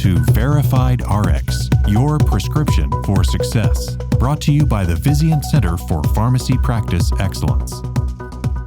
to Verified RX, your prescription for success. Brought to you by the Vizient Center for Pharmacy Practice Excellence.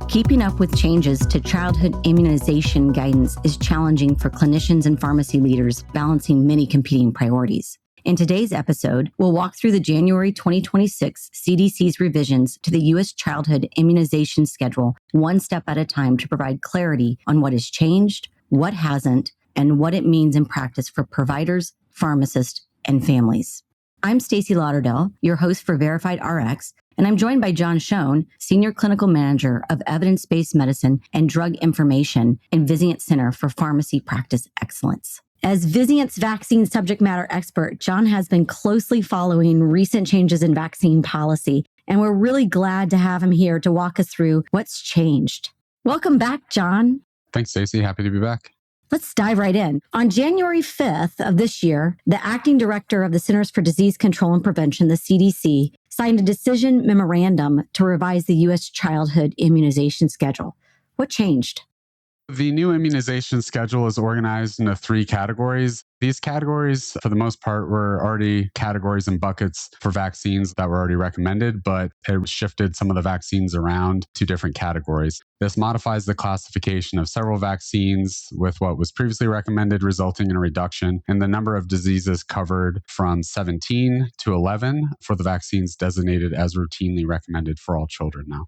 Keeping up with changes to childhood immunization guidance is challenging for clinicians and pharmacy leaders balancing many competing priorities. In today's episode, we'll walk through the January 2026 CDC's revisions to the U.S. Childhood Immunization Schedule one step at a time to provide clarity on what has changed, what hasn't, and what it means in practice for providers, pharmacists, and families. I'm Stacy Lauderdale, your host for Verified RX, and I'm joined by John Schoen, Senior Clinical Manager of Evidence-Based Medicine and Drug Information in Vizient Center for Pharmacy Practice Excellence. As Vizient's vaccine subject matter expert, John has been closely following recent changes in vaccine policy, and we're really glad to have him here to walk us through what's changed. Welcome back, John. Thanks, Stacy. Happy to be back. Let's dive right in. On January 5th of this year, the acting director of the Centers for Disease Control and Prevention, the CDC, signed a decision memorandum to revise the U.S. Childhood Immunization Schedule. What changed? The new immunization schedule is organized into 3 categories. These categories, for the most part, were already categories and buckets for vaccines that were already recommended, but it shifted some of the vaccines around to different categories. This modifies the classification of several vaccines with what was previously recommended, resulting in a reduction in the number of diseases covered from 17 to 11 for the vaccines designated as routinely recommended for all children now.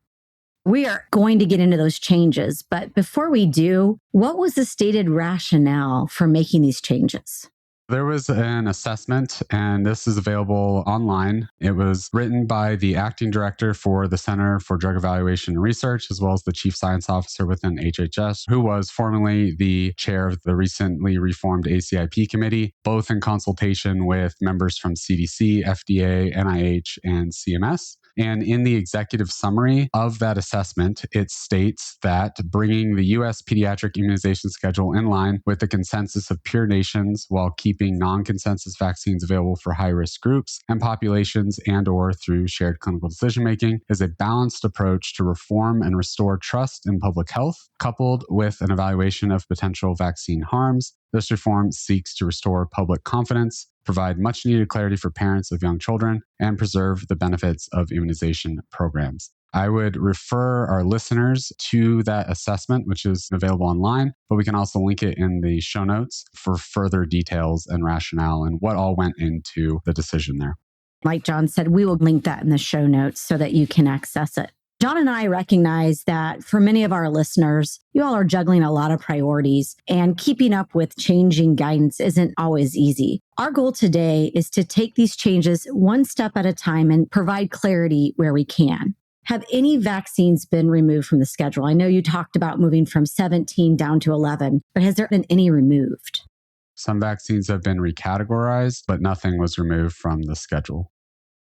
We are going to get into those changes, but before we do, what was the stated rationale for making these changes? There was an assessment, and this is available online. It was written by the acting director for the Center for Drug Evaluation and Research, as well as the chief science officer within HHS, who was formerly the chair of the recently reformed ACIP committee, both in consultation with members from CDC, FDA, NIH, and CMS. And in the executive summary of that assessment, it states that bringing the U.S. pediatric immunization schedule in line with the consensus of peer nations while keeping non-consensus vaccines available for high-risk groups and populations and/or through shared clinical decision-making is a balanced approach to reform and restore trust in public health, coupled with an evaluation of potential vaccine harms. This reform seeks to restore public confidence, provide much needed clarity for parents of young children, and preserve the benefits of immunization programs. I would refer our listeners to that assessment, which is available online, but we can also link it in the show notes for further details and rationale and what all went into the decision there. Like John said, we will link that in the show notes so that you can access it. John and I recognize that for many of our listeners, you all are juggling a lot of priorities, and keeping up with changing guidance isn't always easy. Our goal today is to take these changes one step at a time and provide clarity where we can. Have any vaccines been removed from the schedule? I know you talked about moving from 17 down to 11, but has there been any removed? Some vaccines have been recategorized, but nothing was removed from the schedule.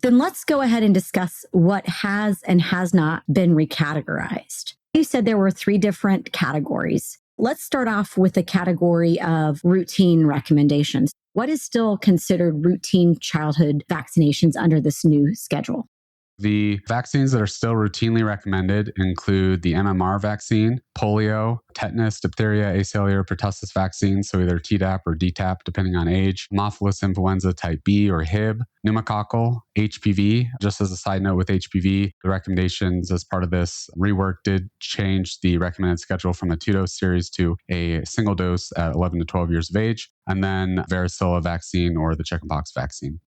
Then let's go ahead and discuss what has and has not been recategorized. You said there were 3 different categories. Let's start off with the category of routine recommendations. What is still considered routine childhood vaccinations under this new schedule? The vaccines that are still routinely recommended include the MMR vaccine, polio, tetanus, diphtheria, acellular pertussis vaccines, so either Tdap or DTaP, depending on age, Haemophilus influenza type B or Hib, pneumococcal, HPV. Just as a side note with HPV, the recommendations as part of this rework did change the recommended schedule from a 2-dose series to a single dose at 11 to 12 years of age, and then varicella vaccine or the chickenpox vaccine.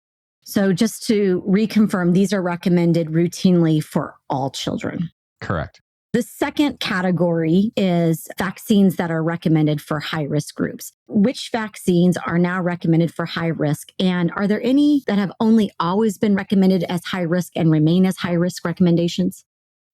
So just to reconfirm, these are recommended routinely for all children. Correct. The second category is vaccines that are recommended for high-risk groups. Which vaccines are now recommended for high risk? And are there any that have only always been recommended as high risk and remain as high risk recommendations?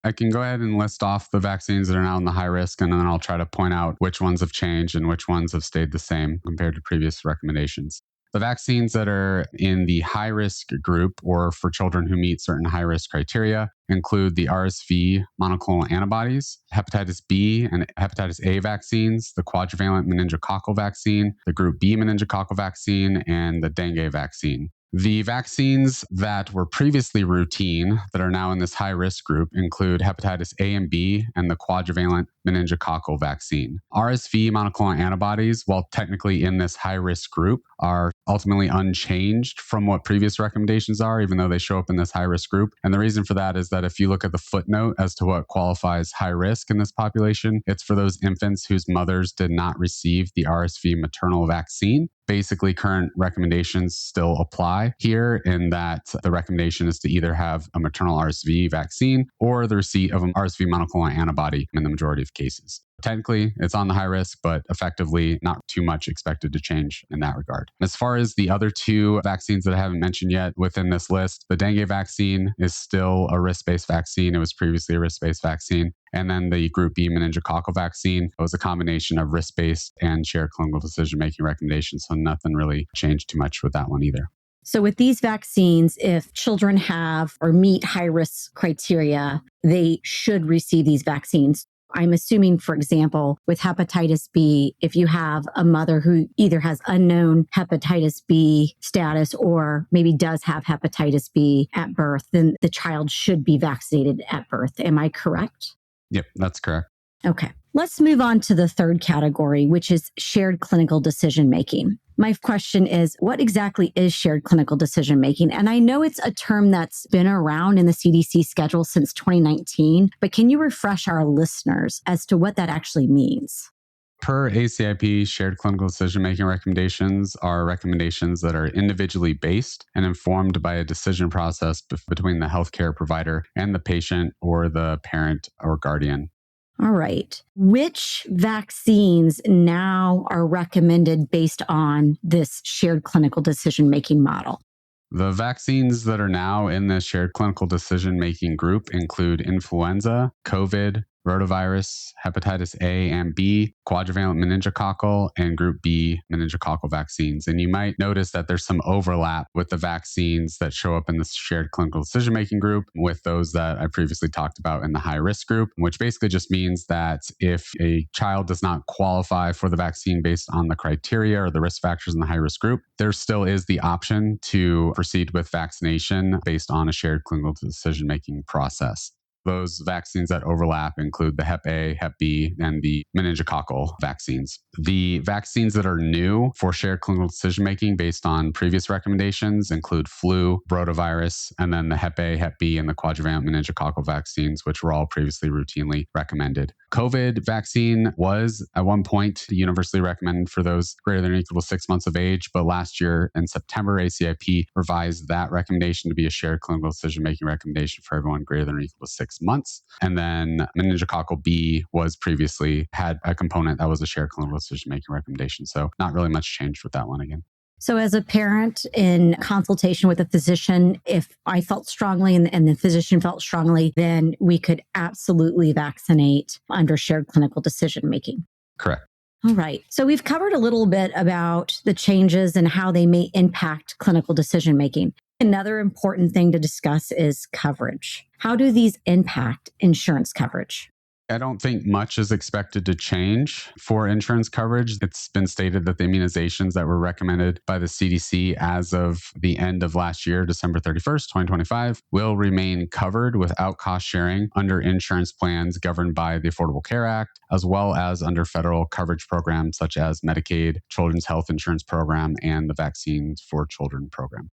I can go ahead and list off the vaccines that are now in the high risk, and then I'll try to point out which ones have changed and which ones have stayed the same compared to previous recommendations. The vaccines that are in the high-risk group or for children who meet certain high-risk criteria include the RSV monoclonal antibodies, hepatitis B and hepatitis A vaccines, the quadrivalent meningococcal vaccine, the group B meningococcal vaccine, and the dengue vaccine. The vaccines that were previously routine that are now in this high risk group include hepatitis A and B and the quadrivalent meningococcal vaccine. RSV monoclonal antibodies, while technically in this high risk group, are ultimately unchanged from what previous recommendations are, even though they show up in this high risk group. And the reason for that is that if you look at the footnote as to what qualifies high risk in this population, it's for those infants whose mothers did not receive the RSV maternal vaccine. Basically, current recommendations still apply here in that the recommendation is to either have a maternal RSV vaccine or the receipt of an RSV monoclonal antibody in the majority of cases. Technically, it's on the high risk, but effectively not too much expected to change in that regard. As far as the other two vaccines that I haven't mentioned yet within this list, the dengue vaccine is still a risk-based vaccine. It was previously a risk-based vaccine. And then the Group B meningococcal vaccine was a combination of risk-based and shared clinical decision-making recommendations. So nothing really changed too much with that one either. So with these vaccines, if children have or meet high-risk criteria, they should receive these vaccines. I'm assuming, for example, with hepatitis B, if you have a mother who either has unknown hepatitis B status or maybe does have hepatitis B at birth, then the child should be vaccinated at birth. Am I correct? Yep, that's correct. Okay. Let's move on to the third category, which is shared clinical decision making. My question is, what exactly is shared clinical decision making? And I know it's a term that's been around in the CDC schedule since 2019, but can you refresh our listeners as to what that actually means? Per ACIP, shared clinical decision-making recommendations are recommendations that are individually based and informed by a decision process between the healthcare provider and the patient or the parent or guardian. All right. Which vaccines now are recommended based on this shared clinical decision-making model? The vaccines that are now in the shared clinical decision-making group include influenza, COVID, rotavirus, hepatitis A and B, quadrivalent meningococcal, and Group B meningococcal vaccines. And you might notice that there's some overlap with the vaccines that show up in the shared clinical decision-making group with those that I previously talked about in the high-risk group, which basically just means that if a child does not qualify for the vaccine based on the criteria or the risk factors in the high-risk group, there still is the option to proceed with vaccination based on a shared clinical decision-making process. Those vaccines that overlap include the Hep A, Hep B, and the meningococcal vaccines. The vaccines that are new for shared clinical decision-making based on previous recommendations include flu, rotavirus, and then the Hep A, Hep B, and the quadrivalent meningococcal vaccines, which were all previously routinely recommended. COVID vaccine was at one point universally recommended for those greater than or equal to 6 months of age, but last year in September, ACIP revised that recommendation to be a shared clinical decision-making recommendation for everyone greater than or equal to 6 months. And then meningococcal B was previously had a component that was a shared clinical decision-making recommendation. So not really much changed with that one again. So as a parent in consultation with a physician, if I felt strongly and the physician felt strongly, then we could absolutely vaccinate under shared clinical decision-making. Correct. All right. So we've covered a little bit about the changes and how they may impact clinical decision-making. Another important thing to discuss is coverage. How do these impact insurance coverage? I don't think much is expected to change for insurance coverage. It's been stated that the immunizations that were recommended by the CDC as of the end of last year, December 31st, 2025, will remain covered without cost sharing under insurance plans governed by the Affordable Care Act, as well as under federal coverage programs such as Medicaid, Children's Health Insurance Program, and the Vaccines for Children program.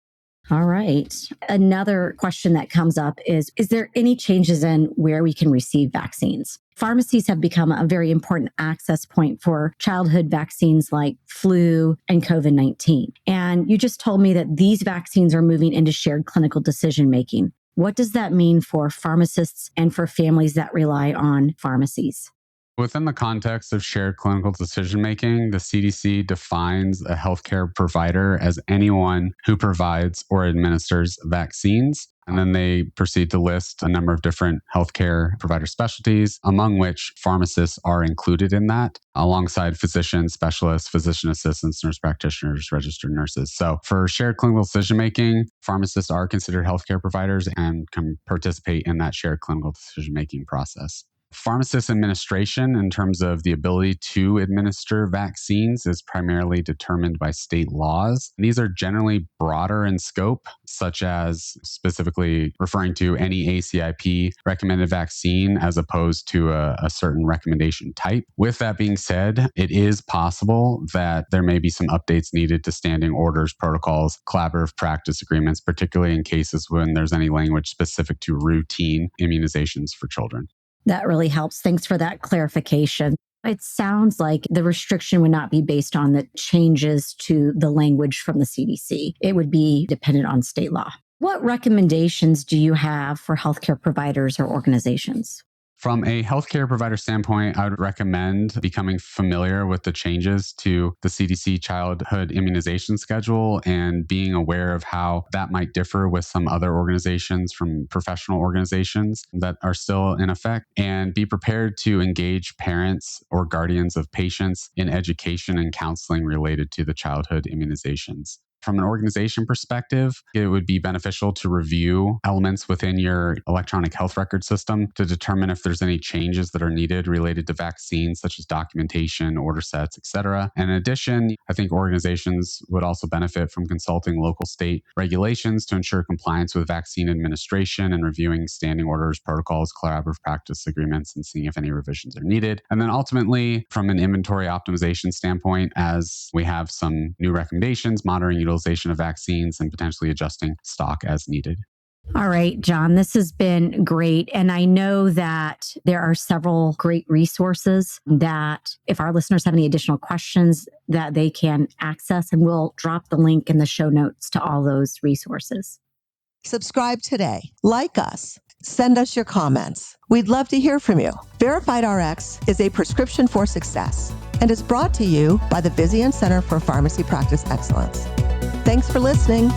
All right. Another question that comes up is there any changes in where we can receive vaccines? Pharmacies have become a very important access point for childhood vaccines like flu and COVID-19. And you just told me that these vaccines are moving into shared clinical decision-making. What does that mean for pharmacists and for families that rely on pharmacies? Within the context of shared clinical decision-making, the CDC defines a healthcare provider as anyone who provides or administers vaccines. And then they proceed to list a number of different healthcare provider specialties, among which pharmacists are included in that, alongside physicians, specialists, physician assistants, nurse practitioners, registered nurses. So for shared clinical decision-making, pharmacists are considered healthcare providers and can participate in that shared clinical decision-making process. Pharmacist administration, in terms of the ability to administer vaccines, is primarily determined by state laws. These are generally broader in scope, such as specifically referring to any ACIP recommended vaccine as opposed to a certain recommendation type. With that being said, it is possible that there may be some updates needed to standing orders, protocols, collaborative practice agreements, particularly in cases when there's any language specific to routine immunizations for children. That really helps. Thanks for that clarification. It sounds like the restriction would not be based on the changes to the language from the CDC. It would be dependent on state law. What recommendations do you have for healthcare providers or organizations? From a healthcare provider standpoint, I would recommend becoming familiar with the changes to the CDC childhood immunization schedule and being aware of how that might differ with some other organizations from professional organizations that are still in effect, and be prepared to engage parents or guardians of patients in education and counseling related to the childhood immunizations. From an organization perspective, it would be beneficial to review elements within your electronic health record system to determine if there's any changes that are needed related to vaccines, such as documentation, order sets, etc. And in addition, I think organizations would also benefit from consulting local state regulations to ensure compliance with vaccine administration and reviewing standing orders, protocols, collaborative practice agreements, and seeing if any revisions are needed. And then ultimately, from an inventory optimization standpoint, as we have some new recommendations, monitoring utilization of vaccines and potentially adjusting stock as needed. All right, John, this has been great. And I know that there are several great resources that if our listeners have any additional questions that they can access, and we'll drop the link in the show notes to all those resources. Subscribe today. Like us. Send us your comments. We'd love to hear from you. Verified Rx is a prescription for success and is brought to you by the Vizient Center for Pharmacy Practice Excellence. Thanks for listening.